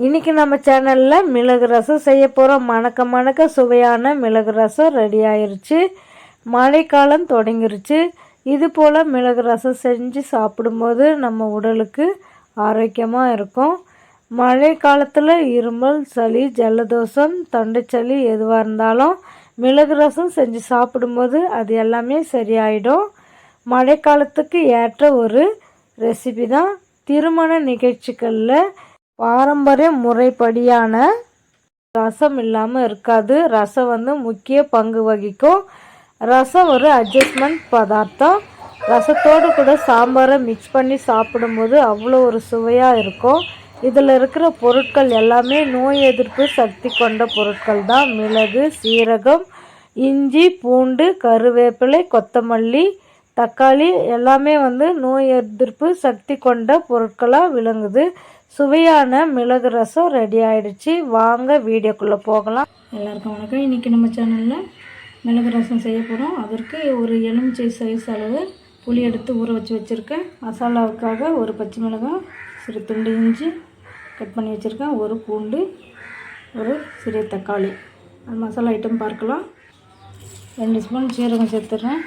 இன்றைக்கி நம்ம சேனலில் மிளகு ரசம் செய்ய போகிறோம். மணக்க மணக்க சுவையான மிளகு ரசம் ரெடி ஆயிடுச்சு. மழைக்காலம் தொடங்கிருச்சு. இது போல் மிளகு ரசம் செஞ்சு சாப்பிடும்போது நம்ம உடலுக்கு ஆரோக்கியமாக இருக்கும். மழை காலத்தில் இருமல், சளி, ஜலதோஷம், தொண்டைச்சளி எதுவாக இருந்தாலும் மிளகு ரசம் செஞ்சு சாப்பிடும்போது அது எல்லாமே சரியாயிடும். மழைக்காலத்துக்கு ஏற்ற ஒரு ரெசிபி தான். திருமண நிகழ்ச்சிகளில் பாரம்பரிய முறைப்படியான ரசம் இல்லாமல் இருக்காது. ரசம் முக்கிய பங்கு வகிக்கும். ரசம் ஒரு அட்ஜஸ்ட்மெண்ட் பதார்த்தம். ரசத்தோடு கூட சாம்பாரை மிக்ஸ் பண்ணி சாப்பிடும்போது அவ்வளோ ஒரு சுவையாக இருக்கும். இதில் இருக்கிற பொருட்கள் எல்லாமே நோய் எதிர்ப்பு சக்தி கொண்ட பொருட்கள் தான். மிளகு, சீரகம், இஞ்சி, பூண்டு, கருவேப்பிலை, கொத்தமல்லி, தக்காளி எல்லாமே நோய் எதிர்ப்பு சக்தி கொண்ட பொருட்களாக விளங்குது. சுவையான மிளகு ரசம் ரெடி ஆகிடுச்சு. வாங்க வீடியோக்குள்ளே போகலாம். எல்லாருக்கும் வணக்கம். இன்றைக்கி நம்ம சேனலில் மிளகு ரசம் செய்ய போகிறோம். அதற்கு ஒரு எலுமிச்சை சைஸ் அளவு புளி எடுத்து ஊற வச்சுருக்கேன். மசாலாவுக்காக ஒரு பச்சை மிளகாய், சிறு துண்டு இஞ்சி கட் பண்ணி வச்சுருக்கேன், ஒரு பூண்டு, ஒரு சிறிய தக்காளி. அந்த மசாலா ஐட்டம் பார்க்கலாம். 2 ஸ்பூன் சீரகம் சேர்த்துட்றேன்.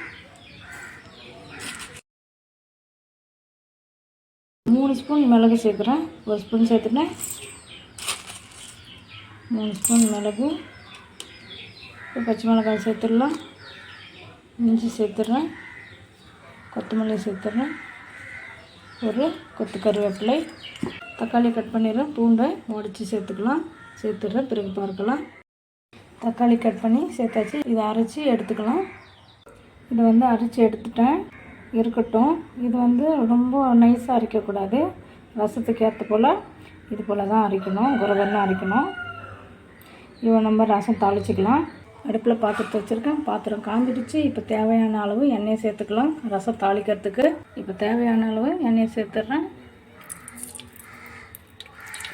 3 ஸ்பூன் மிளகு சேர்க்குறேன். 1 ஸ்பூன் சேர்த்துட்டேன். 3 ஸ்பூன் மிளகு, பச்சை மிளகாய் சேர்த்துடலாம். இஞ்சி சேர்த்துட்றேன். கொத்தமல்லி சேர்த்துட்றேன். ஒரு கொத்து கருவேப்பிலை. தக்காளி கட் பண்ணிடுறேன். பூண்டை உடச்சி சேர்த்துக்கலாம். சேர்த்துடுறேன். பிறகு பார்க்கலாம். தக்காளி கட் பண்ணி சேர்த்தாச்சு. இதை அரைச்சி எடுத்துக்கலாம். இதை அரைச்சி எடுத்துட்டேன். இருக்கட்டும். இது ரொம்ப நைஸாக அரைக்கக்கூடாது. ரசத்துக்கு ஏற்ற போல் இது போல் தான் அரைக்கணும். குறவெல்லாம் அரைக்கணும். நம்ம ரசம் தாளிச்சிக்கலாம். அடுப்பில் பாத்திரத்தை வச்சுருக்கேன். பாத்திரம் காஞ்சிடுச்சு. இப்போ தேவையான அளவு எண்ணெயை சேர்த்துக்கலாம். ரசம் தாளிக்கிறதுக்கு இப்போ தேவையான அளவு எண்ணெயை சேர்த்துட்றேன்.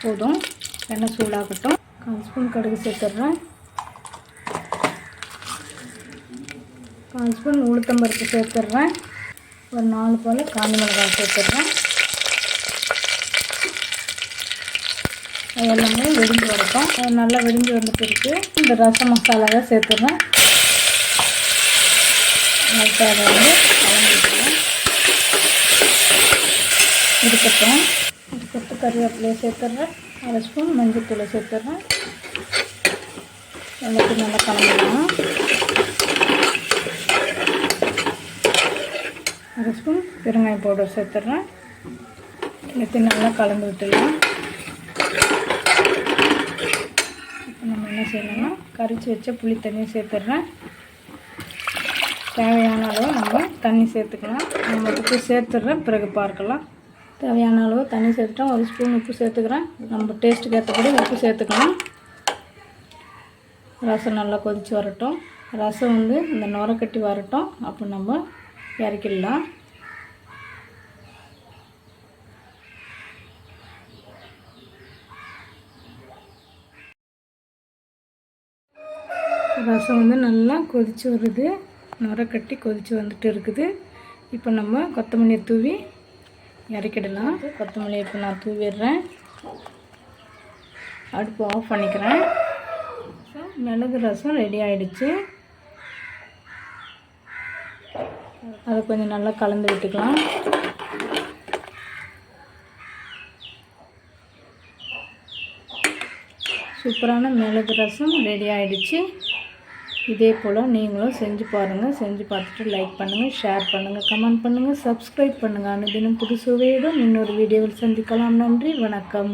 போதும். எண்ணெய் சூடாகட்டும். 1 ஸ்பூன் கடுகு சேர்த்துட்றேன். 1 ஸ்பூன் உளுத்தம்பருப்பு சேர்த்துட்றேன். ஒரு 4 போல் காஞ்ச மிளகாய் சேர்த்துட்றேன். எல்லாமே வெடிஞ்சு வரட்டும். நல்லா வெடிஞ்சு வந்துட்டு இருக்குது. இந்த ரசம் மசாலாவை சேர்த்துட்றேன். அதை கலந்துக்கலாம். இருக்கட்டும். கொத்து கருவேப்பிலையை சேர்த்துட்றேன். 1 ஸ்பூன் மஞ்சள் தூளை சேர்த்துட்றேன். எல்லாத்தையும் நல்லா கலந்துக்கலாம். 1 ஸ்பூன் பெருங்காய பவுடர் சேர்த்துட்றேன். எல்லாத்தையும் நல்லா கலந்து விட்டுடலாம். இப்போ நம்ம என்ன செய்யணும்னா கரைச்சி வச்ச புளி தண்ணியை சேர்த்துட்றேன். தேவையான அளவு நம்ம தண்ணி சேர்த்துக்கலாம். நம்ம உப்பு சேர்த்துட்றேன். பிறகு பார்க்கலாம். தேவையான அளவு தண்ணி சேர்த்துட்டோம். 1 ஸ்பூன் உப்பு சேர்த்துக்கிறேன். நம்ம டேஸ்ட்டுக்கு ஏற்றபடி உப்பு சேர்த்துக்கலாம். ரசம் நல்லா கொதித்து வரட்டும். ரசம் இந்த நுரை கட்டி வரட்டும். அப்போ நம்ம இறக்கிடலாம். ரசம் நல்லா கொதித்து வருது. நுரை கட்டி கொதித்து வந்துட்டு இருக்குது. இப்போ நம்ம கொத்தமல்லியை தூவி இறக்கிடலாம். கொத்தமல்லியை இப்போ நான் தூவிடுறேன். அடுப்பு ஆஃப் பண்ணிக்கிறேன். மிளகு ரசம் ரெடி ஆகிடுச்சு. அதை கொஞ்சம் நல்லா கலந்து விட்டுக்கலாம். சூப்பரான மிளகு ரசம் ரெடி ஆகிடுச்சு. இதே போல் நீங்களும் செஞ்சு பாருங்கள். செஞ்சு பார்த்துட்டு லைக் பண்ணுங்கள், ஷேர் பண்ணுங்கள், கமெண்ட் பண்ணுங்கள், சப்ஸ்கிரைப் பண்ணுங்கள். அனுதினம் புது சுவையுடன் இன்னொரு வீடியோவில் சந்திக்கலாம். நன்றி, வணக்கம்.